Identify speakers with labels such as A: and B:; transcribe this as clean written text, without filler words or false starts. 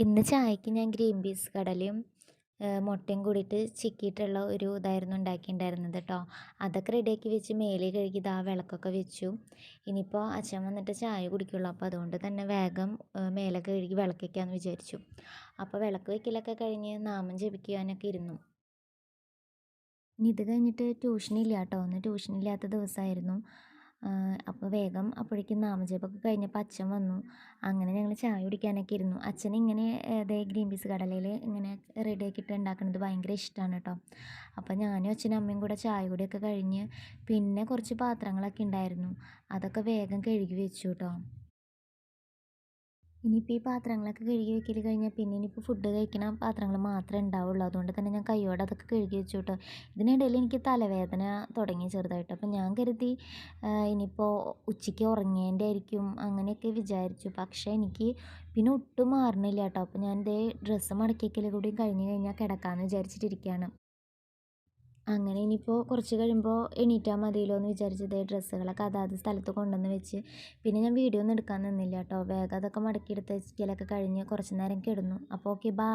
A: ഇന്ന് ചായക്ക് ഞാൻ ഗ്രീൻ പീസ് കടലയും മുട്ടയും കൂടിയിട്ട് ചിക്കിയിട്ടുള്ള ഒരു ഇതായിരുന്നു ഉണ്ടാക്കിയിട്ടുണ്ടായിരുന്നത് കേട്ടോ. അതൊക്കെ റെഡിയാക്കി വെച്ച് മേലെ കഴുകി ദാ വിളക്കൊക്കെ വെച്ചു. ഇനിയിപ്പോൾ അച്ഛൻ വന്നിട്ട് ചായ കുടിക്കുള്ളൂ. അപ്പോൾ അതുകൊണ്ട് തന്നെ വേഗം മേലൊക്കെ കഴുകി വിളക്ക് വയ്ക്കാമെന്ന് വിചാരിച്ചു. അപ്പോൾ വിളക്ക് വയ്ക്കലൊക്കെ കഴിഞ്ഞ് നാമം ജപിക്കാനൊക്കെ ഇരുന്നു. ഇനി ഇത് കഴിഞ്ഞിട്ട് ട്യൂഷനില്ല കേട്ടോ. ഇന്ന് ട്യൂഷനില്ലാത്ത ദിവസമായിരുന്നു. അപ്പോൾ വേഗം അപ്പോഴേക്കും നാമജപമൊക്കെ കഴിഞ്ഞപ്പോൾ അച്ഛൻ വന്നു. അങ്ങനെ ഞങ്ങൾ ചായ കുടിക്കാനൊക്കെ ഇരുന്നു. അച്ഛനിങ്ങനെ ദേ ഗ്രീൻ പീസ് കടലയിൽ ഇങ്ങനെ റെഡിയാക്കിയിട്ട് ഉണ്ടാക്കുന്നത് ഭയങ്കര ഇഷ്ടമാണ് കേട്ടോ. അപ്പോൾ ഞാനും അച്ഛനും അമ്മയും കൂടെ ചായ കുടിയൊക്കെ കഴിഞ്ഞ് പിന്നെ കുറച്ച് പാത്രങ്ങളൊക്കെ ഉണ്ടായിരുന്നു. അതൊക്കെ വേഗം കഴുകി വെച്ചു കേട്ടോ. ഇനിയിപ്പോൾ ഈ പാത്രങ്ങളൊക്കെ കഴുകി വെക്കൽ കഴിഞ്ഞാൽ പിന്നെ ഇനിയിപ്പോൾ ഫുഡ് കഴിക്കണ പാത്രങ്ങൾ മാത്രമേ ഉണ്ടാവുള്ളൂ. അതുകൊണ്ട് തന്നെ ഞാൻ കൈയോടെ അതൊക്കെ കഴുകി വെച്ചു കേട്ടോ. ഇതിനിടയിൽ എനിക്ക് തലവേദന തുടങ്ങി ചെറുതായിട്ട്. അപ്പോൾ ഞാൻ കരുതി ഇനിയിപ്പോൾ ഉച്ചയ്ക്ക് ഉറങ്ങിയതിൻ്റെ ആയിരിക്കും അങ്ങനെയൊക്കെ വിചാരിച്ചു. പക്ഷേ എനിക്ക് പിന്നെ ഒട്ടും മാറണില്ല കേട്ടോ. അപ്പോൾ ഞാൻ ദേ ഡ്രസ്സ് മടക്കി വയ്ക്കൽ കൂടി കഴിഞ്ഞ് കഴിഞ്ഞാൽ കിടക്കാമെന്ന് വിചാരിച്ചിട്ടിരിക്കുകയാണ്. അങ്ങനെ ഇനിയിപ്പോൾ കുറച്ച് കഴിയുമ്പോൾ എണീറ്റാൽ മതിയല്ലോ എന്ന് വിചാരിച്ച് ദേ ഡ്രസ്സുകളൊക്കെ അതാത് സ്ഥലത്ത് കൊണ്ടുവന്ന് വെച്ച് പിന്നെ ഞാൻ വീഡിയോ ഒന്നും എടുക്കാൻ നിന്നില്ല കേട്ടോ. വേഗം അതൊക്കെ മടക്കി എടുത്ത് വെക്കലൊക്കെ കഴിഞ്ഞ് കുറച്ച് നേരം കിടന്നു. അപ്പോൾ ഓക്കെ, ബായ്.